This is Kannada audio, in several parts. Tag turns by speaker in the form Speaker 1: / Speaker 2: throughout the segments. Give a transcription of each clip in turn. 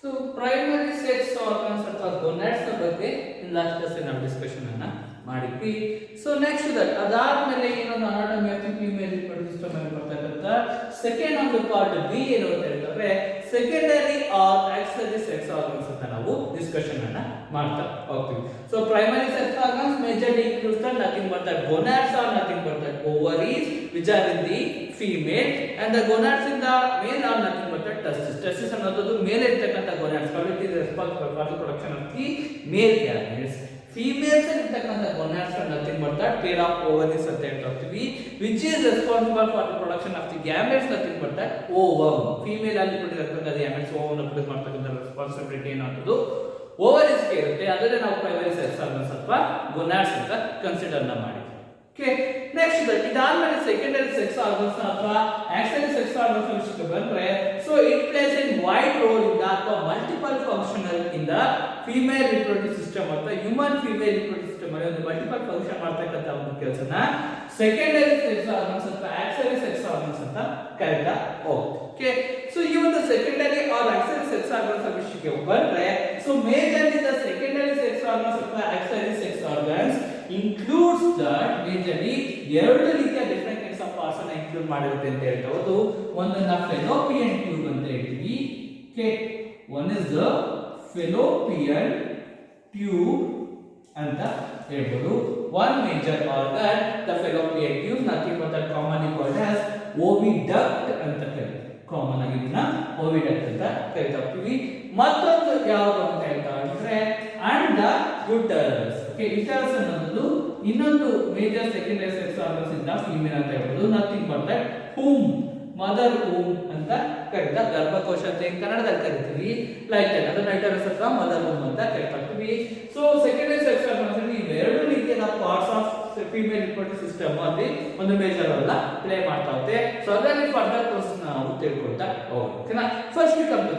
Speaker 1: ಸೊ ಪ್ರೈಮರಿ ಸೆಕ್ಸ್ ಆರ್ಗನ್ಸ್ ಅಥವಾ ಗೋನಾಡ್ಸ್ ಬಗ್ಗೆ ಲಾಸ್ಟ್ ಕ್ಲಾಸ್ ನಾವು ಡಿಸ್ಕಷನ್ ಅನ್ನ ಮಾಡಿದ್ವಿ. ಸೊ ನೆಕ್ಸ್ಟ್ ಅದಾದ್ಮೇಲೆ ಇನ್ನೊಂದು anatomy of female reproductive system ಅಲ್ಲಿ ಬರ್ತಕ್ಕಂಥ ಸೆಕೆಂಡ್ ಒಂದು ಪಾರ್ಟ್ ಬಿ ಏನು ಅಂತ ಹೇಳಿದ್ರೆ secondary or auxiliary sex organs ಅಂತ ನಾವು ಡಿಸ್ಕಷನ್ ಅನ್ನ ಮಾಡ್ತಾ ಹೋಗ್ತೀವಿ. So primary sex organs majorly includes the nothing but the gonads or nothing but the ovaries which are in the female and the gonads in the male are nothing but the testes. Testes ಅನ್ನೋದು ಮೇಲೆ ಇರತಕ್ಕಂತ gonads which is responsible for the production of the male gametes. Females ಇರತಕ್ಕಂತ gonads are nothing but the pair of ovaries ಅಂತ ಹೇಳ್ತೀವಿ which is responsible for the production of the gametes nothing but the ovum. Female ಅಲ್ಲಿ produce gametes ovum ಅನ್ನು produce ಮಾಡ್ತಕ್ಕಂತ ರೆಸ್ಪಾನ್ಸಿಬಿಲಿಟಿ ಏನಾಗ್ತದೆ ಓವರೀಸ್ ಗೆ ಇರುತ್ತೆ. ಅದನ್ನೇ ನಾವು ಪ್ರೈಮರಿ ಸೆಕ್ಸ್ ಆರ್ಗನ್ಸ್ ಅಥವಾ ಗೋನಾಡ್ಸ್ ಅಂತ ಕನ್ಸಿಡರ್ ಮಾಡಿ. ಓಕೆ, ನೆಕ್ಸ್ಟ್ ಇದಾದ್ಮೇಲೆ ಸೆಕೆಂಡರಿ ಸೆಕ್ಸ್ ಆರ್ಗನ್ಸ್ ಅಥವಾ ಆಕ್ಸಿಲರಿ ಸೆಕ್ಸ್ ಆರ್ಗನ್ಸ್ ವಿಷಯಕ್ಕೆ ಬಂದ್ರೆ so it plays in wide role in the ಅಥವಾ multiple functional in the female reproductive system ಅಥವಾ ಹ್ಯೂಮನ್ ಫೀಮೇಲ್ ರಿಪ್ರೊಡಕ್ಟಿವ್ ಸಿಸ್ಟಮ್ ಅಲ್ಲಿ ಒಂದು ಮಲ್ಟಿಪಲ್ ಫಂಕ್ಷನ್ ಮಾಡ್ತಕ್ಕಂತ ಒಂದು ಕೆಲಸನ ಸೆಕೆಂಡರಿ ಸೆಕ್ಸ್ ಆರ್ಗನ್ಸ್ ಅಥವಾ ಆಕ್ಸಿಲರಿ ಸೆಕ್ಸ್ ಆರ್ಗನ್ಸ್ ಅಂತ ಕರೀತಾ ಹೋಗ್ತೀವಿ. ಓಕೆ, ಸೊ ಈ ಒಂದು secondary or auxiliary sex organs ವಿಷಯಕ್ಕೆ ಬಂದ್ರೆ so majorly the secondary sex organs ಅಥವಾ auxiliary sex organs includes that majorly ಎರಡು ರೀತಿಯ ಡಿಫರೆಂಟ್ ಟೈಪ್ಸ್ ಆಫ್ ಪಾರ್ಟ್ಸ್ ಅನ್ನು ಇನ್ಕ್ಲೂಡ್ ಮಾಡಿರುತ್ತೆ ಅಂತ ಹೇಳ್ಬಹುದು. ಒಂದನ್ನ ಫೆಲೋಪಿಯನ್ ಟ್ಯೂಬ್ ಅಂತ ಹೇಳ್ತೀವಿ. Okay, one is the fallopian tube ಅಂತ ಹೇಳ್ಬಹುದು. One major organ the fallopian tube nothing but that commonly called as oviduct ಅಂತ ಕರೀತಾರೆ. ಕಾಮನ್ ಆಗಿ ಇದನ್ನ ಓವಿಡಕ್ಟ್ ಅಂತ ಕರೀತಾ ಹೋಗ್ತೀವಿ. ಮತ್ತೊಂದು ಯಾವುದು ಅಂತ ಹೇಳ್ತಾ ಇದ್ರೆ and the uterus. Okay, uterus ಅನ್ನೋದು ಇನ್ನೊಂದು ಮೇಜರ್ ಸೆಕೆಂಡರಿ ಸೆಕ್ಸ್ ಆರ್ಗನ್ಸ್ ಇಂದ ಫೀಮೇಲ್ ಅಂತ ಹೇಳ್ಬೋದು. Nothing but that womb, mother womb ಅಂತ ಕರೀತಾ, ಗರ್ಭಕೋಶ ಅಂತ ಕನ್ನಡದಲ್ಲಿ ಕರಿತೀವಿ. ಲೈಕ್ ಅದನ್ನ ಯುಟರಸ್ ಅಥವಾ ಮದರ್ ಹೂಮ್ ಅಂತ ಕರಿತಾ ಇರ್ತೀವಿ. ಸೊ ಸೆಕೆಂಡರಿ ಸೆಕ್ಸ್ ಆರ್ಗನ್ಸ್ ಅಲ್ಲಿ ಇವೆರಡು ರೀತಿಯ parts of female reproductive system ಅಲ್ಲಿ ಒಂದು ಮೇಜರ್ ರೋಲ್ ಪ್ಲೇ ಮಾಡ್ತಾ ಹೋಗುತ್ತೆ. ಸೊ ಅದರಲ್ಲಿ ಫರ್ದರ್ ಪ್ರೋಸೆಸ್ ನಾವು ತಿಳ್ಕೊಳ್ತಾ ಹೋಗೋಣ. First we come to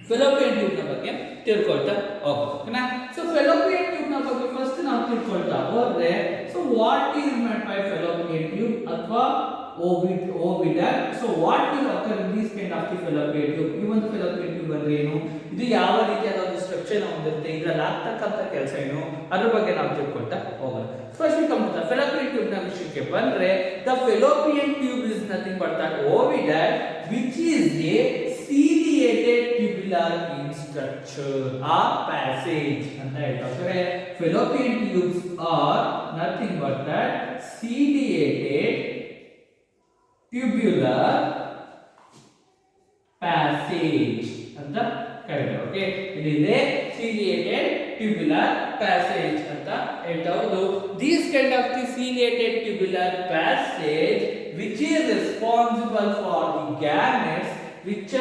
Speaker 1: Fallopian tube ನ ಬಗ್ಗೆ ತಿಳ್ಕೊಳ್ತಾ ಹೋಗೋಣ. ಸೊ ಫೆಲೋಪಿಯನ್ ಟ್ಯೂಬ್ ನ ಬಗ್ಗೆ ಫಸ್ಟ್ ನಾವು ತಿಳ್ಕೊಳ್ತಾ ಹೋದ್ರೆ so what is meant by fallopian tube ಅಥವಾ oviduct. So what will occur in this kind of the fallopian tube. ಈ ಒಂದು ಫೆಲೋಪಿಯನ್ ಟ್ಯೂಬ್ ಅಂದ್ರೆ ಏನು, ಇದು ಯಾವ ರೀತಿಯಾದ ಒಂದು ಸ್ಟ್ರಕ್ಚರ್ ಹೊಂದಿರುತ್ತೆ, ಇದರಲ್ಲಿ ಆಗ್ತಕ್ಕಂಥ ಕೆಲಸ ಏನು, ಅದ್ರ ಬಗ್ಗೆ ನಾವು ತಿಳ್ಕೊಳ್ತಾ ಹೋಗೋಣ. First come to the fallopian tube ನ ವಿಷಯಕ್ಕೆ ಬಂದ್ರೆ the fallopian tube is nothing but that oviduct which is a ciliated tubular in structure or passage ಅಂತ ಹೇಳ್ತಾರೆ. Fallopian tubes are nothing but that ciliated tubular passage ಅಂತ ಕರೀತಾರೆ. ಓಕೆ, ಇದಿದೆ ciliated tubular passage ಅಂತ ಹೇಳ್ತಾವುದು. These kind of the ciliated tubular passage which is responsible for the gametes which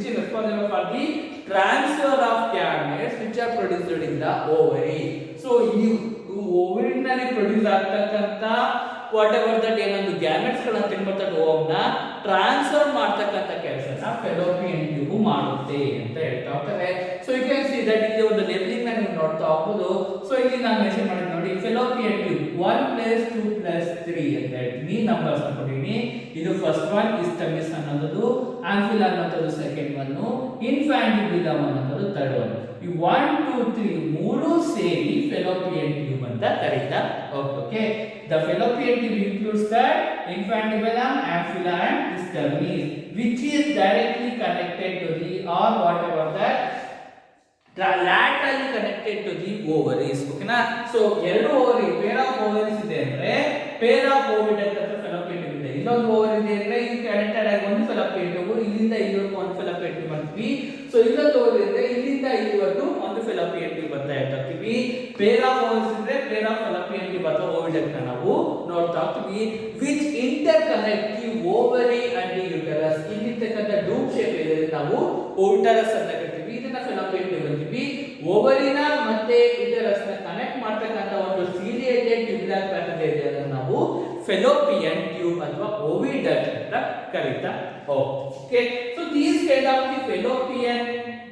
Speaker 1: is responsible for the transfer of gametes which are produced in the ovary. So ಈ ovary ನಲ್ಲಿ ಪ್ರೊಡ್ಯೂಸ್ ಆಗ್ತಕ್ಕಂತ ವಾಟ್ ಎವರ್ ದಟ್ ಏನೊಂದು ಗ್ಯಾಮೆಟ್ಸ್ ಗಳನ್ನ ತಿನ್ಬರ್ತಾರೆ ಓವ್ನ ಟ್ರಾನ್ಸ್ಫರ್ ಮಾಡ್ತಕ್ಕಂತ ಕೆಲಸನ ಫೆಲೋಪಿಯನ್ ಟ್ಯೂಬ್ ಮಾಡುತ್ತೆ ಅಂತ ಹೇಳ್ತಾ ಹೋಗ್ತಾರೆ. So you can see that ಇಲ್ಲಿ ಒಂದು ಲೇಬಲಿಂಗ್ ನ ನೀವು ನೋಡ್ತಾ ಹೋಗ್ಬೋದು. ಸೊ ಇಲ್ಲಿ ನಾನು ಮೆನ್ಷನ್ ಮಾಡಿದ್ ನೋಡಿ ಫೆಲೋಪಿಯನ್ ಟ್ಯೂಬ್ 1+2+3 ಅಂತ ಹೇಳ್ತೀನಿ, ನಂಬರ್ಸ್ ನ ಕೊಟ್ಟಿನಿ. ಇದು ಫಸ್ಟ್ ಒನ್ ಇಸ್ತಮಿಸ್ ಅನ್ನೋದು, ಆಂಫಿಲಾ ಅನ್ನೋದು ಸೆಕೆಂಡ್ ಒನ್, ಇನ್ಫ್ಯಾಂಟಿಬುಲಮ್ ಅನ್ನೋದು ಥರ್ಡ್ ಒನ್. ಈ 1 2 3 ಮೂರು ಸೇರಿ ಫೆಲೋಪಿಯನ್ ಟ್ಯೂಬ್ ಅಂತ ಕರೀತಾ okay. The fallopian tube includes the infundibulum, amphila and istomis which is directly connected to the or whatever that laterally connected to the ovaries. Okay na? So ಎರಡು ಓವರಿ pair of ovaries ಇದೆ ಅಂದ್ರೆ pair of oviduct ಅಥವಾ fallopian tube ಇದೆ. ಇಲ್ಲೊಂದು ಓವರಿ ಇದೆ ಅಂದ್ರೆ ಈ ಕನೆಕ್ಟೆಡ್ ಆಗಿ ಒಂದು fallopian tube, ಇಲ್ಲಿಂದ ಇಲ್ಲಿವರೆಗೂ ಒಂದು fallopian tube ಅಂತೀವಿ. ಸೊ ಇಲ್ಲೊಂದು ಓವರಿ ಇದೆ, ಇಲ್ಲಿಂದ ಇಲ್ಲಿವರೆಗೂ ಒಂದು fallopian tube ಅಂತ ಹೇಳ್ತೀವಿ. pair of ovaries ಇದ್ರೆ pair of fallopian tube ಅಥವಾ oviduct ನಾವು ನೋಡ್ತಾ ಹೋಗ್ತೀವಿ which interconnect the ovary and the uterus. ಇಲ್ಲಿರ್ತಕ್ಕಂಥ ಡೂಪ್ ಶೇಪ್ ಇದೆ ನಾವು uterus ಅಂತ ಕರಿತೀವಿ. ಇದನ್ನ fallopian tube ಅಂತೀವಿ. ಓವರಿನ ಮತ್ತೆ ಯುಟರಸ್ ನ ಕನೆಕ್ಟ್ ಮಾಡ್ತಕ್ಕಂಥ ಒಂದು ciliated tubular passage ಇದೆ, ಅದನ್ನ ನಾವು ಫೆಲೋಪಿಯನ್ ಟ್ಯೂಬ್ ಅಥವಾ ಓವಿಡಕ್ಟ್ ಅಂತ ಕರೀತಾ ಹೋಗ್ತೀವಿ. Okay, so these kind of the fallopian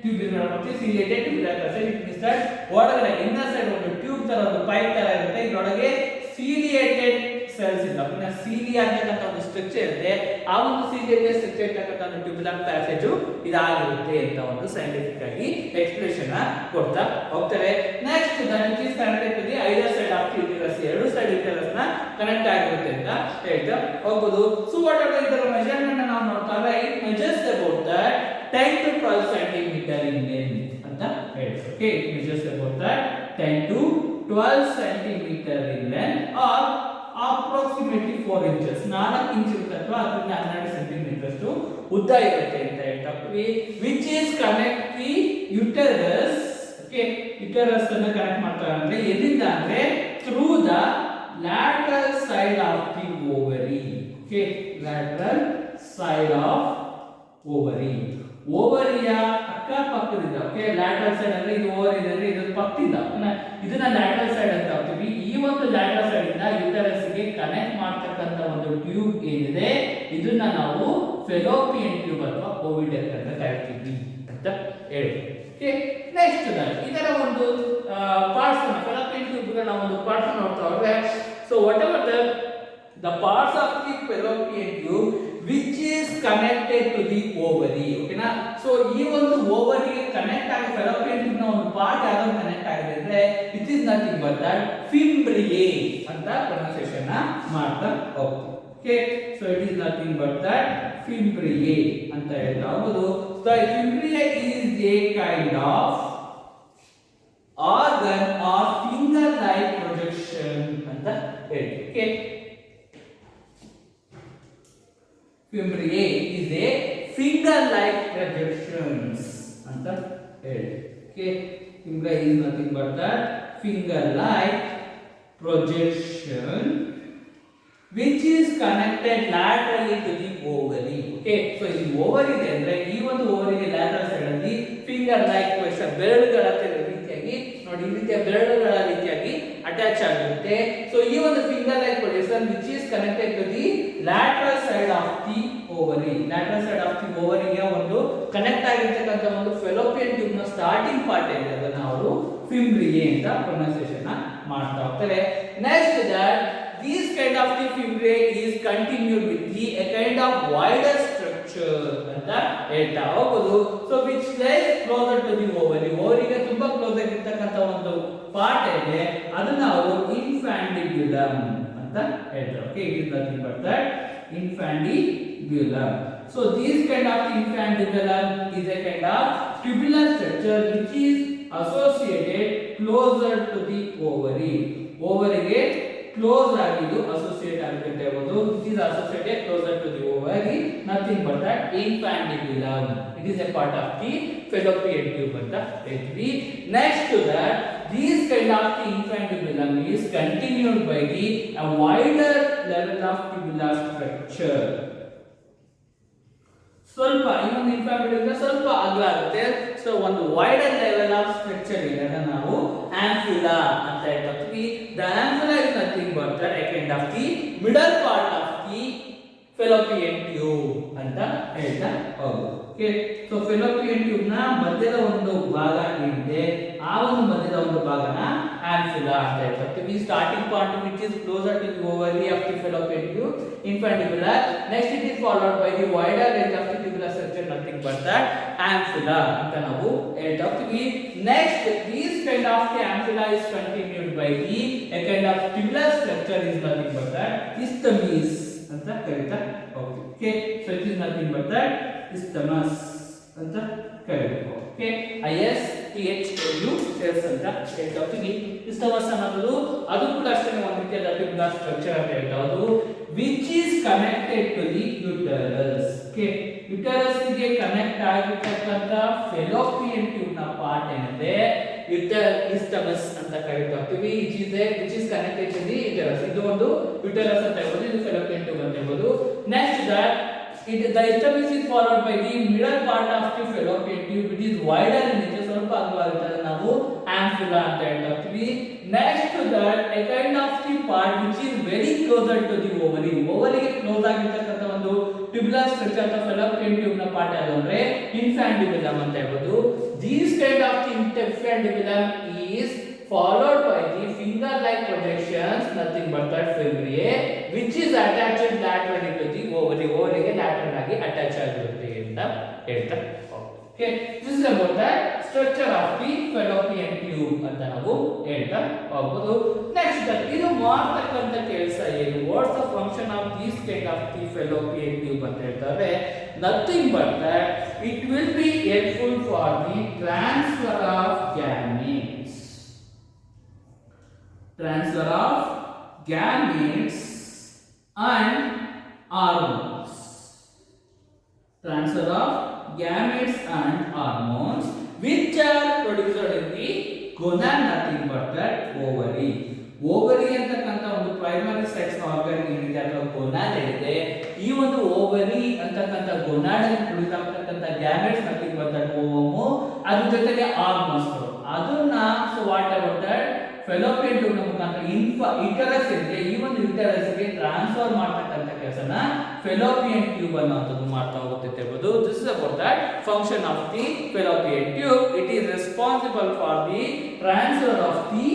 Speaker 1: tube is ಮತ್ತೆ ciliated tubular passage. It means that ಒಳಗಡೆ ಇನ್ನರ್ ಸೈಡ್ ಒಂದು ಟ್ಯೂಬ್ ತರ ಒಂದು ಪೈಪ್ ತರ ಇರುತ್ತೆ, ಇದರೊಳಗೆ ciliated ಸೆಲ್ಸ್ ಇಲ್ಲ. ಇನ್ನು ಸೀಲಿಯಾ ಅಂತಕ್ಕಂಥ ಒಂದು ಸ್ಟ್ರಕ್ಚರ್ ಇದೆ. ಆ ಒಂದು ಸೀಲಿಯಾಗೆ ಸ್ಟ್ರಕ್ಚರ್ ಇರ್ತಕ್ಕಂಥ ಒಂದು ಟ್ಯೂಬ್ಯುಲರ್ ಪ್ಯಾಸೇಜ್ ಇದಾಗಿರುತ್ತೆ ಅಂತ ಒಂದು ಸೈಂಟಿಫಿಕ್ ಆಗಿ ಎಕ್ಸ್ಪ್ಲೇಷನ್ ಕೊಡ್ತಾ ಹೋಗ್ತಾರೆ. Next that which is connected to the either side of the uterus, ಎರಡು ಸೈಡ್ ಯುಟೆರಸ್ ನ ಕನೆಕ್ಟ್ ಆಗಿರುತ್ತೆ ಅಂತ ಹೇಳ್ತಾ ಹೋಗ್ಬೋದು. ಸೊ ವಾಟ್ ಆರ್ ಇದರ ಮೆಜರ್ಮೆಂಟ್ ನಾವು ನೋಡ್ತಾರೆ. It measures about that 10 to 12 centimeter in length ಅಂತ ಹೇಳ್ತಾರೆ. Okay, it measures about that 10 to 12 centimeter in length or approximately 4 inches. 4 inch ಅಥವಾ 12 ಸೆಂಟಿಮೀಟರ್ ಅಷ್ಟು ಉದ್ದ ಇರುತ್ತೆ ಅಂತ ಹೇಳ್ತಾ ಹೋಗ್ತೀವಿ. Which is connect the uterus. Okay, uterus ಅನ್ನು ಕನೆಕ್ಟ್ ಮಾಡ್ತಾರೆ ಅಂದ್ರೆ ಎಲ್ಲಿಂದ ಅಂದ್ರೆ through the lateral side of the ovary. Okay, lateral side of ovary. ಓವರಿಯ ಅಕ್ಕಪಕ್ಕದಿಂದ, ಓಕೆ, ಲ್ಯಾಟರಲ್ ಸೈಡ್ ಅಂದ್ರೆ ಇದು ಓವರಿ ಇದೆ ಅಂದ್ರೆ ಇದು ಪಕ್ಕದಿಂದ ಇದನ್ನ ಲ್ಯಾಟರಲ್ ಸೈಡ್ ಅಂತ ಹೇಳ್ತೀವಿ. ಈ ಒಂದು ಲ್ಯಾಟರಲ್ ಸೈಡ್ ಇಂದ ಯುಟೆರಸ್ ಗೆ ಕನೆಕ್ಟ್ ಮಾಡ್ತಕ್ಕಂತ ಒಂದು ಟ್ಯೂಬ್ ಏನಿದೆ ಇದನ್ನ ನಾವು ಫೆಲೋಪಿಯನ್ ಟ್ಯೂಬ್ ಅಥವಾ ಓವಿಡಕ್ಟ್ ಅಂತ ಕರಿತೀವಿ ಅಂತ ಹೇಳ್ತೀವಿ. ಓಕೆ, ನೆಕ್ಸ್ಟ್ ಇದರ ಒಂದು ಪಾರ್ಟ್ಸ್ ಅನ್ನು ಫೆಲೋಪಿಯನ್ ಟ್ಯೂಬ್ ಗಳ ಒಂದು ಪಾರ್ಟ್ಸ್ ನೋಡ್ತಾ ಹೋದ್ರೆ, so what ever the parts of the fallopian tube which is connected to the ovary. ಓಕೆನಾ, ಸೊ ಈ ಒಂದು ಓವರಿ ಗೆ ಕನೆಕ್ಟ್ ಆಗಿ fallopian tube ನ ಒಂದು ಪಾರ್ಟ್ ಯಾವುದು ಕನೆಕ್ಟ್ ಆಗಿದೆ ಅಂದ್ರೆ it is nothing but that fimbriae ಅಂತ ಪ್ರೊನೌನ್ಸಿಯೇಷನ್ ಮಾಡ್ತಾ ಹೋಗ್ತೀವಿ. Okay, so it is nothing but that fimbriae ಅಂತ ಹೇಳ್ತಾ ಹೋಗೋದು. So fimbriae is a kind of organ or finger like projection ಅಂತ ಹೇಳ್ತೀವಿ. Okay, fimbriae is a finger like projections ಅಂತ ಹೇಳಿ. Okay, fimbriae is nothing but that finger like projection which is connected laterally to the ovary. Okay, so ಈ ಓವರಿ ಇದೆ ಅಂದ್ರೆ ಈ ಒಂದು ಓವರಿಗೆ lateral side ಅಲ್ಲಿ finger like projection ಬೆರಳುಗಳ ರೀತಿಯಾಗಿ ನೋಡಿ, ಈ ರೀತಿಯ ಬೆರಳುಗಳ ರೀತಿಯಾಗಿ ಅಟ್ಯಾಚ್ ಆಗಿರುತ್ತೆ. ಸೊ ಈ ಒಂದು finger like projection which is connected to the lateral side of the ovary. lateral side of the ovary ಗೆ ಒಂದು ಕನೆಕ್ಟ್ ಆಗಿರತಕ್ಕಂತ ಒಂದು ಫೆಲೋಪಿಯನ್ ಟ್ಯೂಬ್ ನ ಸ್ಟಾರ್ಟಿಂಗ್ ಪಾರ್ಟ್ ಇದೆ, ಅದನ್ನ ಅವರು ಫಿಂಬ್ರಿಯೇ ಅಂತ ಪ್ರೊನೌನ್ಸಿಯೇಷನ್ ಮಾಡ್ತಾ ಹೋಗ್ತಾರೆ. Next that this kind of the fimbriae is continued with the a kind of wider structure ಅಂತ ಹೇಳ್ತಾ ಹೋಗೋದು. So which lies closer to the ovary. ovary ಗೆ ತುಂಬಾ ಕ್ಲೋಸ್ ಆಗಿರತಕ್ಕಂತ ಒಂದು ಪಾರ್ಟ್ ಇದೆ, ಅದನ್ನ ಅವರು infundibulum ಅಂತ ಹೇಳ್ತಾರೆ. Okay, it is nothing but that infundibulum. So this kind of infundibulum is a kind of tubular structure which is associated closer to the ovary. ovary ಗೆ ಕ್ಲೋಸ್ ಆಗಿದ್ದು ಅಸೋಸಿಯೇಟ್ ಆಗುತ್ತೆ ಅಂತ ಹೇಳ್ಬೋದು. It is associated closer to the ovary, nothing but that infundibulum. It is a part of the fallopian tube ಅಂತ ಹೇಳ್ತೀವಿ. Next to that this kind of the infundibulum is continued by the a wider level of tubular structure. ಸ್ವಲ್ಪ ಇನ್ನೊಂದು infundibulum ಸ್ವಲ್ಪ ಅಗಲ ಆಗುತ್ತೆ. ಸೊ ಒಂದು ವೈಡರ್ ಲೆವೆಲ್ ಆಫ್ ಸ್ಟ್ರಕ್ಚರ್ ಇದೆ, ಅದನ್ನ ನಾವು ಆಂಫಿಲಾ ಅಂತ ಹೇಳ್ತೀವಿ. The ampulla is nothing but that a kind of the middle part of the fallopian tube ಅಂತ ಹೇಳ್ತಾ ಹೋಗೋದು. ಓಕೆ, ಸೊ ಫೆಲೋಪಿಯನ್ ಟ್ಯೂಬ್ ನ ಮಧ್ಯದ ಒಂದು ಭಾಗ ಏನಿದೆ ಆ ಒಂದು ಮಧ್ಯದ ಒಂದು ಭಾಗನ ಆಂಫಿಲಾ ಅಂತ ಹೇಳ್ತೀವಿ. Starting part which is closer to the ovary of the fallopian tube, infundibulum. Next it is followed by the wider range of the tubular structure, nothing but that amphila ಅಂತ ನಾವು ಹೇಳ್ತೀವಿ. Next this kind of the amphila is continued by the a kind of tubular structure is nothing but that isthmus ಅಂತ ಕರೀತಾ ಹೋಗ್ತೀವಿ. Okay, so it is nothing but that isthmus ಅಂತ ಕರೀಬೇಕು. ಓಕೆ, ISTHUS ಅಂತ ಹೇಳ್ತಾ ಹೋಗ್ತೀವಿ. isthmus ಅನ್ನೋದು ಅದು ಕೂಡ ಅಷ್ಟೇ ಒಂದು ರೀತಿಯಾದ ಟ್ಯೂಬ್ಯುಲರ್ ಸ್ಟ್ರಕ್ಚರ್ ಅಂತ ಹೇಳ್ತಾ ಹೋದು which is connected to the uterus. Okay, uterus ಗೆ ಕನೆಕ್ಟ್ ಆಗಿರ್ತಕ್ಕಂತ ಫೆಲೋಪಿಯನ್ ಟ್ಯೂಬ್ ನ ಪಾರ್ಟ್ ಏನಿದೆ isthmus ಅಂತ ಕರೀತಾ ಹೋಗ್ತೀವಿ. which is connected to the uterus. ಇದು ಒಂದು ಯುಟರಸ್ ಅಂತ ಹೇಳ್ಬೋದು, ಇದು ಫೆಲೋಪಿಯನ್ ಟ್ಯೂಬ್ ಅಂತ ಹೇಳ್ಬೋದು. Next that the isthmus is followed by the middle part of the fallopian tube. It is wider in nature, ಸ್ವಲ್ಪ ಅಗಲವಾಗಿರುತ್ತೆ, ನಾವು amphila ಅಂತ ಹೇಳ್ತೀವಿ. Next to that a kind of the part which is very closer to the ovary. ovary ಗೆ ಕ್ಲೋಸ್ ಆಗಿರ್ತಕ್ಕಂತ ಒಂದು tubular structure ಅಥವಾ fallopian tube ನ ಪಾರ್ಟ್ ಯಾವುದು ಅಂದ್ರೆ infundibulum ಅಂತ ಹೇಳ್ಬೋದು. This kind of the infundibulum is followed by the finger-like projections, nothing but that fimbriae, which is attached laterally to the ovary. Ovary ಗೆ lateral ಆಗಿ attach ಆಗಿರುತ್ತೆ ಅಂತ ಹೇಳ್ತಾರೆ. Okay, this is about the structure of the fallopian tube ಅಂತ ನಾವು ಹೇಳ್ತಾ ಹೋಗ್ಬೋದು. ನೆಕ್ಸ್ಟ್ ಇದು ಮಾಡ್ತಕ್ಕಂತ ಕೆಲಸ ಏನು? What's the function of this kind of the fallopian tube ಅಂತ ಹೇಳ್ತಾರೆ. Nothing but that it will be helpful for the transfer of gametes. Transfer of gametes and hormones. Transfer of gametes and hormones which are produced in the gonad, nothing but that ovary. Ovary ಅಂತಕ್ಕಂಥ ಒಂದು ಪ್ರೈಮರಿ ಸೆಕ್ಸ್ ಆರ್ಗನ್ ಏನಿದೆ ಅಥವಾ ಗೋನಾಡ್ ಏನಿದೆ, ಈ ಒಂದು ಓವರಿ ಅಂತಕ್ಕಂಥ ಗೋನಾಡ್ ಅಲ್ಲಿ ಪ್ರೊಡ್ಯೂಸ್ ಆಗ್ತಕ್ಕಂಥ gametes nothing but that ovum, ಅದ್ರ ಜೊತೆಗೆ ಹಾರ್ಮೋನ್ಸ್ ಅದನ್ನ so what about that fallopian tube ಮುಖಾಂತರ ಯುಟರಸ್ ಇದೆ, ಈ ಒಂದು ಯುಟರಸ್ ಗೆ ಟ್ರಾನ್ಸ್ಫರ್ ಮಾಡ್ತಕ್ಕಂಥ ಕೆಲಸನ ಫೆಲೋಪಿಯನ್ ಟ್ಯೂಬ್ ಅನ್ನೋದು ಮಾಡ್ತಾ ಹೋಗುತ್ತೆ ಅಂತ ಹೇಳ್ಬೋದು. This is about that function of the fallopian tube. It is responsible for the transfer of the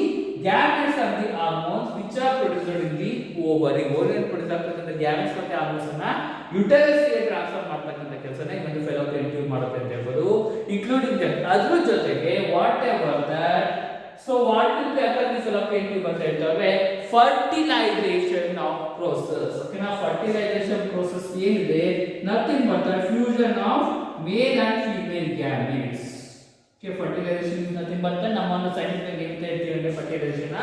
Speaker 1: gametes and the hormones which are produced in the ovary. ovary produce ಆಗ್ತಕ್ಕಂಥ gametes ಮತ್ತೆ hormones ಅನ್ನ ಯುಟರಸ್ ಗೆ ಟ್ರಾನ್ಸ್ಫರ್ ಮಾಡ್ತಕ್ಕಂಥ ಕೆಲಸನ ಈ ಒಂದು ಫೆಲೋಪಿಯನ್ ಟ್ಯೂಬ್ ಮಾಡುತ್ತೆ ಅಂತ ಹೇಳ್ಬೋದು. ಇನ್ಕ್ಲೂಡಿಂಗ್ ದಟ್ ಅದ್ರ ಜೊತೆಗೆ whatever that so what will be occur the fallopian tube ಅಂತ ಹೇಳ್ತಾರೆ ಫರ್ಟಿಲೈಸೇಷನ್ ಆಫ್ ಪ್ರೋಸೆಸ್. ಓಕೆನಾ, ಫರ್ಟಿಲೈಸೇಷನ್ ಪ್ರೋಸೆಸ್ ಏನಿದೆ nothing but the fusion of male and female gametes. Okay, fertilization is nothing but the ನಮ್ಮ ಸೈಂಟಿಫಿಕ್ ಏನಂತ ಹೇಳ್ತೀವಿ ಅಂದ್ರೆ fertilization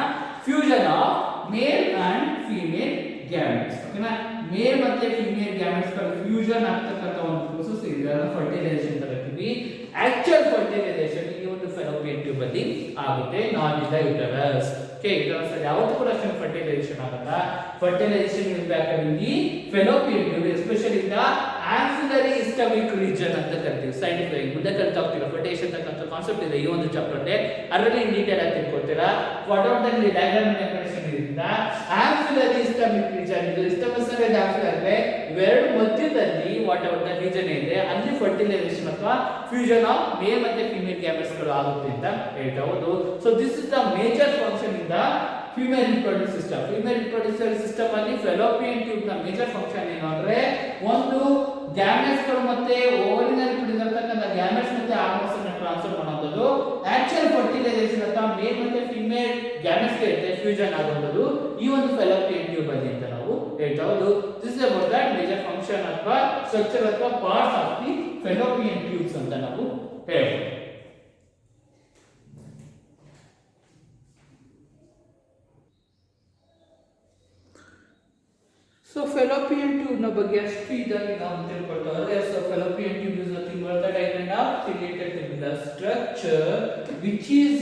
Speaker 1: fusion of male and female gametes. ಓಕೆನಾ, ಮೇಲ್ ಮತ್ತೆ ಫೀಮೇಲ್ gametes ಗಳ ಫ್ಯೂಷನ್ ಆಗ್ತಕ್ಕಂಥ ಒಂದು ಪ್ರೋಸೆಸ್ ಇದೆ, ಅದನ್ನ ಫರ್ಟಿಲೈಸೇಷನ್ ಅಂತ ಹೇಳ್ತೀವಿ. ಆಕ್ಚುಯಲ್ ಫರ್ಟಿಲೈಸೇಷನ್ ಈ ಒಂದು ಫೆಲೋಪಿಯನ್ ಟ್ಯೂಬ್ ಅಲ್ಲಿ ಆಗುತ್ತೆ, not in the uterus. Okay, uterus ಅಲ್ಲಿ ಯಾವತ್ತೂ ಕೂಡ ಅಷ್ಟೇ ಫರ್ಟಿಲೈಸೇಷನ್ ಆಗಲ್ಲ. Fertilisation will be occur in the fallopian tube, especially in the auxiliary isthmic region ಅಂತ ಕರಿತೀವಿ. ಸೈಂಟಿಫಿಕ್ ಮುಂದೆ ಕಲಿತಾ ಹೋಗ್ತೀರಾ ಫರ್ಟಿಲೈಸೇಷನ್ ಅಂತ ಕಾನ್ಸೆಪ್ಟ್ ಇದೆ ಈ ಒಂದು ಚಾಪ್ಟರ್ ಅಲ್ಲಿ, ಅದರಲ್ಲಿ ಇನ್ ಡೀಟೇಲ್ ಆಗಿ ತಿಳ್ಕೊಳ್ತೀರಾ. ವಾಟ್ ಔಟ್ ದಲ್ಲಿ ಡಯಾಗ್ರಾಮ್ ಡೆಫಿನಿಷನ್ ಇದರಿಂದ ಆಕ್ಸಿಲರಿ ಇಸ್ಟಮಿಕ್ ರೀಜನ್, ಇದು ಇಸ್ಟಮಸ್ ಅಂದ್ರೆ ಆಕ್ಸಿಲರಿ ಇವೆರಡು ಮಧ್ಯದಲ್ಲಿ ವಾಟ್ ಔಟ್ ದ ರೀಜನ್ ಇದೆ, ಅಲ್ಲಿ ಫರ್ಟಿಲೈಸೇಷನ್ ಅಥವಾ ಫ್ಯೂಷನ್ ಆಫ್ ಮೇಲ್ ಮತ್ತೆ ಫೀಮೇಲ್ ಗ್ಯಾಮೆಟ್ಸ್ ಗಳು ಆಗುತ್ತೆ ಅಂತ ಹೇಳ್ತಾ ಹೋದು. So this is the major function in the female reproductive system. Female reproductive system ಅಲ್ಲಿ ಫೆಲೋಪಿಯನ್ ಟ್ಯೂಬ್ ನ ಮೇಜರ್ ಫಂಕ್ಷನ್ ಏನು ಅಂದ್ರೆ ಒಂದು ಗ್ಯಾಮೆಟ್ಸ್ ಗಳು ಮತ್ತೆ ಓವರಿನಲ್ಲಿ ಪ್ರೊಡ್ಯೂಸ್ ಗ್ಯಾಮೆಟ್ಸ್ ಮತ್ತೆ ಹಾರ್ಮೋನ್ಸ್ ಅನ್ನು ಟ್ರಾನ್ಸ್ಫರ್ ಮಾಡೋದು, ಆಕ್ಚುಯಲ್ ಫರ್ಟಿಲೈಸೇಷನ್ ಅಥವಾ ಮೇಲ್ ಮತ್ತೆ ಫೀಮೇಲ್ ಗ್ಯಾಮೆಟ್ಸ್ ಗೆ ಫ್ಯೂಷನ್ ಆಗೋದು ಈ ಒಂದು ಫೆಲೋಪಿಯನ್ ಟ್ಯೂಬ್ ಅಲ್ಲಿ ಅಂತ ನಾವು ಹೇಳ್ತಾ ಹೋದು. This is about that major function ಅಥವಾ ಸ್ಟ್ರಕ್ಚರ್ ಅಥವಾ parts of the fallopian tubes ಅಂತ ನಾವು ಹೇಳ್ಬೋದು. So fallopian tube ನ ಬಗ್ಗೆ ಅಷ್ಟು ಇದಾಗಿ ನಾವು ತಿಳ್ಕೊಳ್ತಾ ಹೋದ್ರೆ, so fallopian tube is nothing but the kind of ciliated tubular structure which is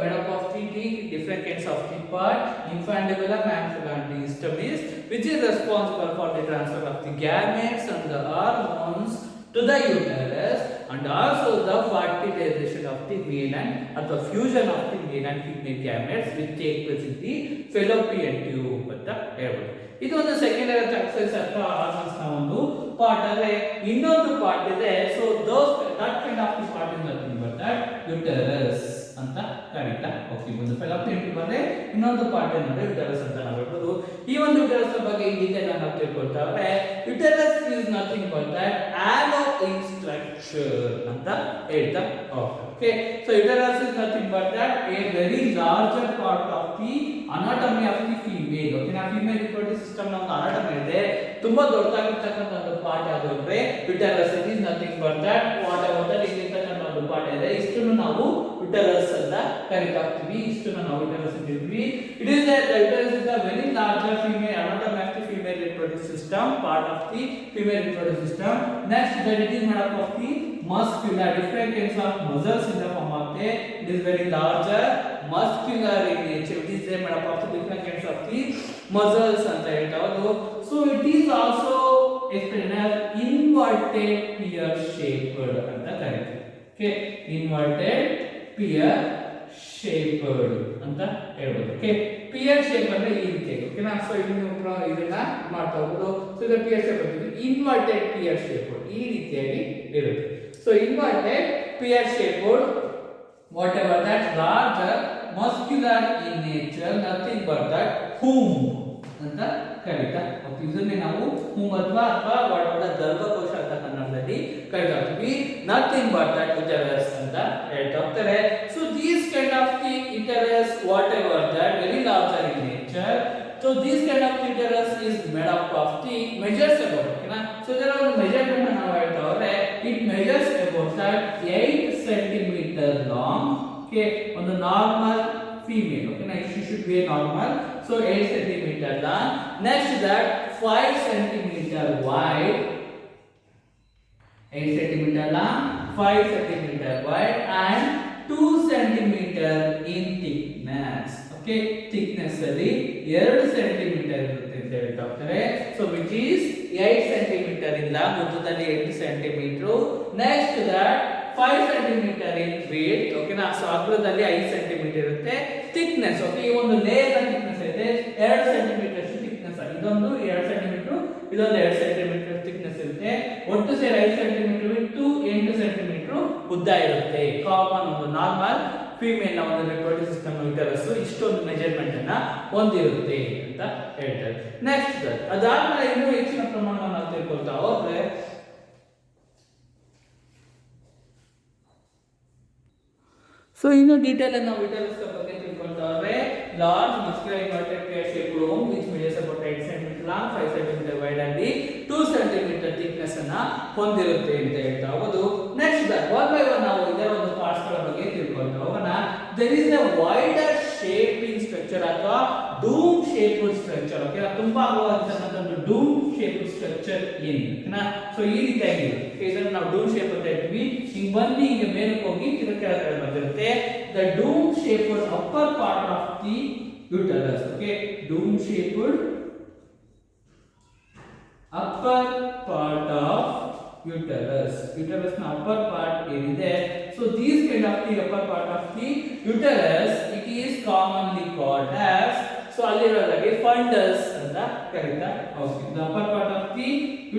Speaker 1: made up of three different kinds of the part, infundibulum, ampulla and the istomis, which is responsible for the transfer of the gametes and the hormones to the uterus and also the fertilization of the male and or the fusion of the male and female gametes which take place in the fallopian tube ಅಂತ ಹೇಳ್ಬೋದು. ಇದು ಒಂದು ಸೆಕೆಂಡರಿ ಎಕ್ಸರ್ಸೈಸ್ ಅಥವಾ ಹಾರ್ಮೋನ್ಸ್ ನ ಒಂದು ಪಾರ್ಟ್. ಆದರೆ ಇನ್ನೊಂದು ಪಾರ್ಟ್ ಇದೆ, so those that kind of the part is nothing but that uterus ಅಂತ ಕರೀತಾ ಹೋಗ್ತೀವಿ. ಒಂದು ಫೆಲೋಪಿಯನ್ ಟ್ಯೂಬ್ ಅಂದ್ರೆ ಇನ್ನೊಂದು ಪಾರ್ಟ್ ಏನಂದ್ರೆ ಯುಟರಸ್ ಅಂತ ನಾವು ಹೇಳ್ಬೋದು. ಈ ಒಂದು ಯುಟರಸ್ ಬಗ್ಗೆ ಈ ಡೀಟೇಲ್ ನಾವು ತಿಳ್ಕೊಳ್ತಾ ಹೋದ್ರೆ, uterus is nothing but that hollow in structure ಅಂತ ಹೇಳ್ತಾ ಹೋಗ್ತಾರೆ. Okay, so uterus is nothing but that a very larger part of the anatomy of the female. Okay, na female reproductive system na anatomy ಇದೆ, ತುಂಬಾ ದೊಡ್ಡದಾಗಿರ್ತಕ್ಕಂಥ ಒಂದು ಪಾರ್ಟ್ ಯಾವುದು ಅಂದ್ರೆ uterus. It is nothing but that what ever that ಇಲ್ಲಿರ್ತಕ್ಕಂಥ ಒಂದು ಪಾರ್ಟ್ ಇದೆ, ಇಷ್ಟನ್ನು ನಾವು ಯುಟರಸ್ ಅಂತ ಕರೀತಾ ಹೋಗ್ತೀವಿ. ಇಷ್ಟನ್ನು ನಾವು ಯುಟರಸ್ ಅಂತೀವಿ. It is uterus is a very larger female anatomy of the female reproductive system, part of the female reproductive system. Next, that it is made up of the muscular, different kinds of muscles in the form of the, it is very larger muscular in nature. It is made up of the different kinds of the muscles ಅಂತ ಹೇಳ್ತಾವುದು. So it is also explained as inverted pear shaped ಅಂತ ಕರೀತೀವಿ. Okay, inverted pear shaped ಅಂತ ಹೇಳ್ಬೋದು. Okay, pear shape ಅಂದ್ರೆ ಈ ರೀತಿ. Okay ನಾ ಸೊ ಇದನ್ನ ಮಾಡ್ತಾ ಹೋಗೋದು. ಸೊ ಇದು pear shape ಅಂತೀವಿ. inverted pear shaped ಈ ರೀತಿಯಾಗಿ ಇರುತ್ತೆ. So inverted pear shaped, whatever that larger muscular in nature, nothing but that womb ಅಂತ ಕರೀತಾ ಹೋಗ್ತೀವಿ. ಇದನ್ನೇ ನಾವು ಹೂಮ್ ಅಥವಾ ಒಳ ಗರ್ಭಕೋಶ ಅಂತ ಕನ್ನಡದಲ್ಲಿ ಕರೀತಾ ಹೋಗ್ತೀವಿ. ನಥಿಂಗ್ ಬಟ್ ದಟ್ ಯುಟರಸ್ ಅಂತ ಹೇಳ್ತಾ ಹೋಗ್ತಾರೆ. So these kind of the uterus what ever that very larger in nature. So this kind of uterus is made up of the measures about, okay na. So there are measurement ನಾವು ಹೇಳ್ತಾ ಹೋದ್ರೆ it measures about that 8 centimeter long, okay, on the normal female, okay na, she should be a normal, so 8 centimeter long. Next that 5 centimeter wide, 8 centimeter long, 5 centimeter wide and 2 centimeter in thickness. Okay, thickness ಅಲ್ಲಿ 2 ಸೆಂಟಿಮೀಟರ್ ಇರುತ್ತೆ ಅಂತ ಹೇಳ್ತಾ ಹೋಗ್ತಾರೆ. ಸೊ ವಿಚ್ ಈಸ್ 8 ಸೆಂಟಿಮೀಟರ್ ಇಂದ ಉದ್ದದಲ್ಲಿ 8 centimetre. Next that 5 centimetre in width, ಓಕೆನಾ. ಸೊ ಅಗಲದಲ್ಲಿ 5 ಸೆಂಟಿಮೀಟರ್ ಇರುತ್ತೆ. ಥಿಕ್ನೆಸ್, ಓಕೆ, ಈ ಒಂದು ಲೇಯರ್ ನ ಥಿಕ್ನೆಸ್ ಐತೆ 2 ಸೆಂಟಿಮೀಟರ್ ಅಷ್ಟು ಥಿಕ್ನೆಸ್ ಆಗಿದೆ. ಇದೊಂದು 2 ಸೆಂಟಿಮೀಟರ್, ಇದೊಂದು 2 ಸೆಂಟಿಮೀಟರ್ ಥಿಕ್ನೆಸ್ ಇರುತ್ತೆ. ಒಟ್ಟು ಸೇರಿ 5 ಸೆಂಟಿಮೀಟರ್ ಇತ್ತು 8 ಸೆಂಟಿಮೀಟರ್ ಉದ್ದ ಇರುತ್ತೆ. ಕಾಮನ್ ಒಂದು ನಾರ್ಮಲ್ ಫೀಮೇಲ್ ನ ಒಂದು ರಿಪ್ರೊಡಕ್ಟಿವ್ ಸಿಸ್ಟಮ್ ಯುಟರಸ್ ಇಷ್ಟೊಂದು ಮೆಜರ್ಮೆಂಟ್ ಅನ್ನ ಹೊಂದಿರುತ್ತೆ ಅಂತ ಹೇಳ್ತಾರೆ. ನೆಕ್ಸ್ಟ್ ಅದಾದ್ಮೇಲೆ ಇನ್ನೂ ಹೆಚ್ಚಿನ ಪ್ರಮಾಣವನ್ನು ನಾವು ತಿಳ್ಕೊಳ್ತಾ ಹೋದ್ರೆ ಸೊ ಇನ್ನು ಡೀಟೇಲ್ ನಾವು ಯುಟರಸ್ ಬಗ್ಗೆ ತಿಳ್ಕೊಳ್ತಾ ಹೋದ್ರೆ large muscular inverted pear shaped womb which measures about 8 cm long, 5 cm wide and 2 cm thickness ಅನ್ನ ಹೊಂದಿರುತ್ತೆ ಅಂತ ಹೇಳ್ತಾ ಹೋಗೋದು. ನೆಕ್ಸ್ಟ್ ಒನ್ ಬೈ ಒನ್ ನಾವು ಇದರ ಒಂದು ಪಾರ್ಟ್ಸ್ ಗಳ ಬಗ್ಗೆ ತಿಳ್ಕೊಳ್ತಾ ಹೋಗೋಣ. there is a wider shaping structure ಅಥವಾ ಡೂಮ್ ಶೇಪ್ಡ್ ಸ್ಟ್ರಕ್ಚರ್, ಓಕೆ, ತುಂಬಾ ಅಗಲವಾದಂತಹ ಡೂಮ್ ಶೇಪ್ಡ್ ಸ್ಟ್ರಕ್ಚರ್ ಏನಿದೆ. ಸೊ ಈ ರೀತಿಯಾಗಿರುತ್ತೆ. ಇದನ್ನು ನಾವು ಡೂಮ್ ಶೇಪ್ ಅಂತ ಹೇಳ್ತೀವಿ. ಹಿಂಗ್ ಬಂದು ಹಿಂಗೆ ಮೇಲಕ್ಕೆ ಹೋಗಿ ಕೆಳಗಡೆ ಬಂದಿರುತ್ತೆ. the dome shaped upper part of the uterus, okay, dome shaped upper part of uterus na upper part ಏನಿದೆ. so these kind of the upper part of the uterus it is commonly called as, so ಅಲ್ಲಿರೋದಾಗಿ ಫಂಡಸ್ ಅಂತ ಕರೀತಾ ಹೋಗ್ತೀವಿ. the upper part of the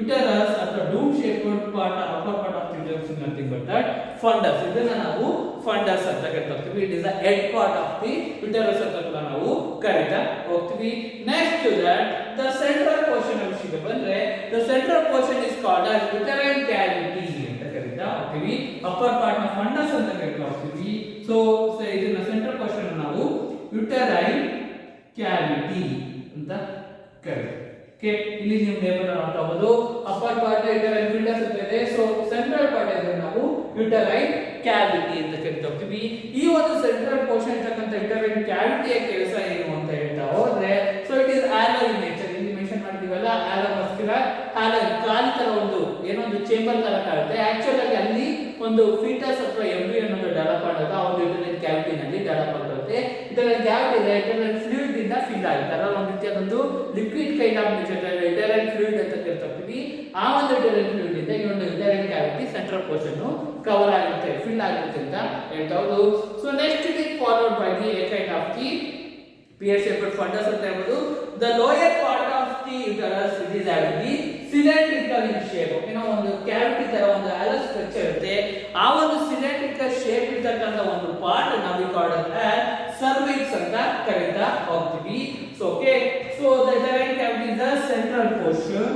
Speaker 1: uterus ಅಥವಾ dome shaped part, upper part of the uterus is nothing but that fundus. ಇದನ್ನ ನಾವು ಫಂಡಸ್ ಅಂತ ಕರೀತಾ ಹೋಗ್ತೀವಿ. it is the head part of the uterus ಅಂತ ಕೂಡ ನಾವು ಕರೀತಾ ಹೋಗ್ತೀವಿ. next to that the central portion ವಿಷಯಕ್ಕೆ ಬಂದ್ರೆ the central portion is called as uterine cavity ಅಂತ ಕರೀತಾ ಹೋಗ್ತೀವಿ. upper part ನ ಫಂಡಸ್ ಅಂತ ಕರೀತಾ ಹೋಗ್ತೀವಿ. so ಇದನ್ನ central portion ನಾವು uterine cavity ಅಂತ ಕರೀತೀವಿ. ಓಕೆ, ಇಲ್ಲಿ ನೀವು ನೇಬರ್ ಅಂತ ಹೋಗೋದು ಅಪ್ಪರ್ ಪಾರ್ಟ್ ಯುಟರೈನ್ ಫಿಲ್ಟರ್ಸ್ ಅಂತ ಇದೆ. ಸೊ ಸೆಂಟ್ರಲ್ ಪಾರ್ಟ್ ಇದೆ ನಾವು ಯುಟರೈನ್ ಕ್ಯಾವಿಟಿ ಅಂತ ಕರಿತಾ ಹೋಗ್ತೀವಿ. ಈ ಒಂದು ಸೆಂಟ್ರಲ್ ಪೋರ್ಷನ್ ಇರ್ತಕ್ಕಂಥ ಯುಟರೈನ್ ಕ್ಯಾವಿಟಿಯ ಕೆಲಸ ಏನು ಅಂತ ಹೇಳ್ತಾ ಹೋದ್ರೆ so it is hollow in nature. ಇಲ್ಲಿ ಮೆನ್ಷನ್ ಮಾಡ್ತೀವಲ್ಲ ಆಲೋ ಮಸ್ಕ್ಯುಲರ್, ಆಲೋ ಖಾಲಿ ತರ ಒಂದು ಏನೋ ಒಂದು ಚೇಂಬರ್ ತರ ಕಾಣುತ್ತೆ. ಆಕ್ಚುಲ್ ಆಗಿ ಅಲ್ಲಿ ಒಂದು ಫೀಟಸ್ ಅಥವಾ ಎಂಬ್ರಿ ಅನ್ನೋದು ಡೆವಲಪ್ ಆದಾಗ ಆ ಒಂದು ಯುಟರೈನ್ ಕ್ಯಾವಿಟಿನಲ್ಲಿ ಡೆವಲಪ್ ಆಗುತ್ತೆ. ಯುಟರೈನ್ ಕ್ಯಾವಿಟಿ ಇದೆ ಯುಟರೈನ್ ಫ್ಲೂಯಿಡ್ ಇಂದ ಫಿಲ್ ಆಗುತ್ತೆ. ಅದರ ಒಂದು ರೀತಿಯ ಒಂದು liquid kind of uterine fluid ಅಂತ ಕರಿತೀವಿ. ಆ ಒಂದು ಯುಟರೈನ್ ಫ್ಲೂಯಿಡ್ ಇಂದ ಈ ಒಂದು uterine cavity central portion cover ಆಗುತ್ತೆ, ಫಿಲ್ ಆಗುತ್ತೆ ಅಂತ ಹೇಳ್ತಾ ಹೋಗೋದು. So next it is followed by the a kind of the pear shaped fundus ಅಂತ ಹೇಳ್ಬೋದು. the lower part of the uterus it is having the cylindrical in shape, okay, ನಾವು ಒಂದು ಕ್ಯಾವಿಟಿ ತರ ಒಂದು ಆಲೋ ಸ್ಟ್ರಕ್ಚರ್ ಇರುತ್ತೆ. ಆ ಒಂದು ಸಿಲಿಂಡ್ರಿಕಲ್ ಶೇಪ್ ಇರ್ತಕ್ಕಂಥ ಒಂದು ಪಾರ್ಟ್ ನಾವು ಕಾಲ್ಡ್ ಆಸ್ ಸರ್ವಿಕ್ಸ್ ಅಂತ ಕರೀತಾ ಹೋಗ್ತೀವಿ. So okay, so the uterine cavity is the central portion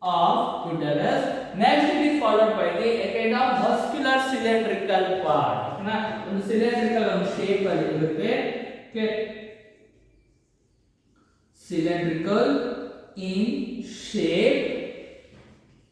Speaker 1: of uterus. Next it is followed by the a kind of muscular cylindrical part, na ಒಂದು cylindrical ಒಂದು shape ಅಲ್ಲಿ ಇರುತ್ತೆ. okay, cylindrical in shape.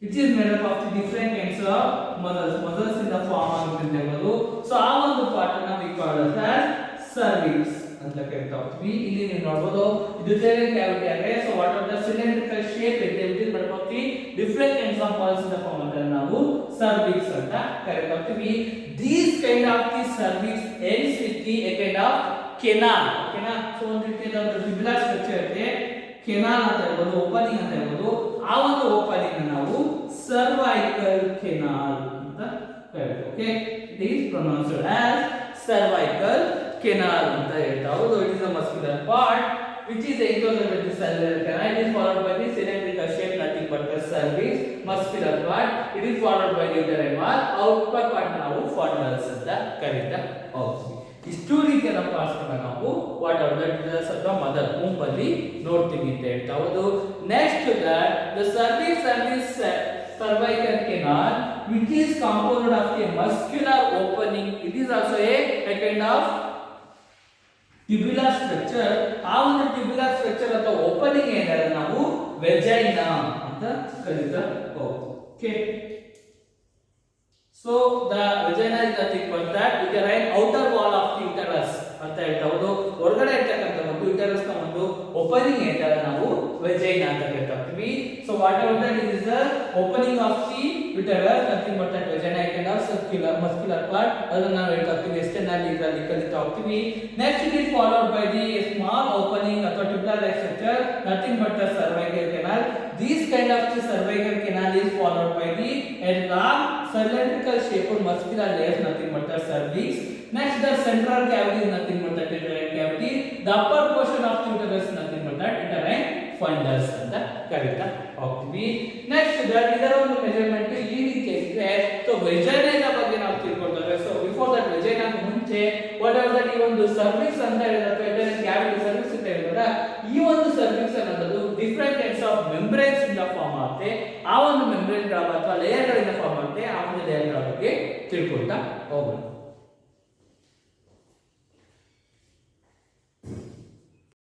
Speaker 1: it is made up of the different kinds of muscles in the form ಆಗುತ್ತೆ ಅನ್ನೋದು. ಸೊ ಆ ಒಂದು ಪಾರ್ಟ್ ಅನ್ನು we call as cervix ಅಂತ ಕರೀತಾ ಹೋಗ್ತೀವಿ. ಇಲ್ಲಿ ನೀವು ನೋಡಬಹುದು ಇದು ಯುಟರೈನ್ ಕ್ಯಾವಿಟಿ ಆಗಿದೆ. So what are the cylindrical shape ಇದೆ which is made of the different kinds of balls in the form ಅಂತ ನಾವು ಸರ್ವಿಕ್ಸ್ ಅಂತ ಕರೀತಾ ಹೋಗ್ತೀವಿ. These kind of the cervix ends with the a kind of canal, ಓಕೆನಾ. ಸೊ ಒಂದು ರೀತಿಯ ಒಂದು ಟ್ಯೂಬ್ಯುಲರ್ ಸ್ಟ್ರಕ್ಚರ್ ಇದೆ, ಕೆನಾಲ್ ಅಂತ ಹೇಳ್ಬೋದು, ಓಪನಿಂಗ್ ಅಂತ ಹೇಳ್ಬೋದು. ಆ ಒಂದು ಓಪನಿಂಗ್ ನಾವು ಸರ್ವೈಕಲ್ ಕೆನಾಲ್ ಅಂತ ಕರೀತೀವಿ. Okay, it is pronounced as cervical canal ಅಂತ ಹೇಳ್ತಾ ಹೋಗೋದು. It is a muscular part which is enclosed with the cellular canal. It is followed by the cylindrical shape, nothing but the cervix, muscular part. It is followed by the uterine wall. Outward part ನಾವು ಫಾಂಡಲ್ಸ್ ಅಂತ ಕರೀತಾ ಹೋಗ್ತೀವಿ. ಇಷ್ಟು ರೀತಿಯ ಪಾರ್ಟ್ಸ್ ನಾವು ವಾಟ್ ಆರ್ ದಟ್ ಅಥವಾ ಮದರ್ ವೂಂಬ್ ಅಲ್ಲಿ ನೋಡ್ತೀವಿ ಅಂತ ಹೇಳ್ತಾ ಹೌದು. Next that the cervix and this cervical canal, which is composed of a muscular opening. It is also a kind of tubular structure. ಆ ಒಂದು tubular structure ಅಥವಾ opening ಏನಿದೆ ನಾವು vagina ಅಂತ ಕರೀತಾ ಹೋಗ್ತೀವಿ. Okay. So the vagina is nothing but that uterine outer wall of the uterus ಅಂತ ಹೇಳ್ತಾ ಹೌದು. ಹೊರಗಡೆ ಇರ್ತಕ್ಕಂಥ ಒಂದು ಯುಟರಸ್ ನ ಒಂದು ಓಪನಿಂಗ್ ಏನಿದೆ ನಾವು vagina ಅಂತ ಹೇಳ್ತೀವಿ. So whatever that is the opening of the uterus, nothing but that vagina kind of circular muscular part, ಅದನ್ನ ನಾವು ಹೇಳ್ತಾ ಹೋಗ್ತೀವಿ. external ಇದರಲ್ಲಿ ಕಲಿತಾ ಹೋಗ್ತೀವಿ. Next it is followed by the small opening ಅಥವಾ tubular like structure, nothing but the cervical canal. This kind of the cervical canal is followed by the long cylindrical shaped muscular layers, nothing but the cervix. Next the central cavity is nothing but the uterine cavity. The upper portion of the uterus is nothing but that uterine fundus ಅಂತ ಕರೀತಾ ಹೋಗ್ತೀವಿ. ನೆಕ್ಸ್ಟ್ ಇದರ ಒಂದು ಮೆಜರ್ಮೆಂಟ್ ಈ ರೀತಿ ಇದೆ. ಸೊ ವೆಜೈನಾ ಬಗ್ಗೆ ನಾವು ತಿಳ್ಕೊಳ್ತಾರೆ. ಸೊ ಬಿಫೋರ್ ದಟ್ ವೆಜೈನಾ ಮುಂಚೆ ವಾಟ್ ಆರ್ ದಟ್ ಈ ಒಂದು ಸರ್ವಿಕ್ಸ್ ಅಂತ ಹೇಳಿದ್ರೆ ಯುಟರೈನ್ ಕ್ಯಾವಿಟಿ ಸರ್ವಿಕ್ಸ್ ಅಂತ ಹೇಳಿದ್ರೆ ಈ ಒಂದು ಸರ್ವಿಕ್ಸ್ ಅನ್ನೋದು ಡಿಫರೆಂಟ್ ಟೈಪ್ಸ್ ಆಫ್ ಮೆಂಬ್ರೇನ್ಸ್ ಇಂದ ಫಾರ್ಮ್ ಆಗುತ್ತೆ. ಆ ಒಂದು ಮೆಂಬ್ರೇನ್ ಗಳ ಅಥವಾ ಲೇಯರ್ ಗಳಿಂದ ಫಾರ್ಮ್ ಆಗುತ್ತೆ. ಆ ಒಂದು ಲೇಯರ್ ಗಳ ಬಗ್ಗೆ ತಿಳ್ಕೊಳ್ತಾ ಹೋಗೋಣ.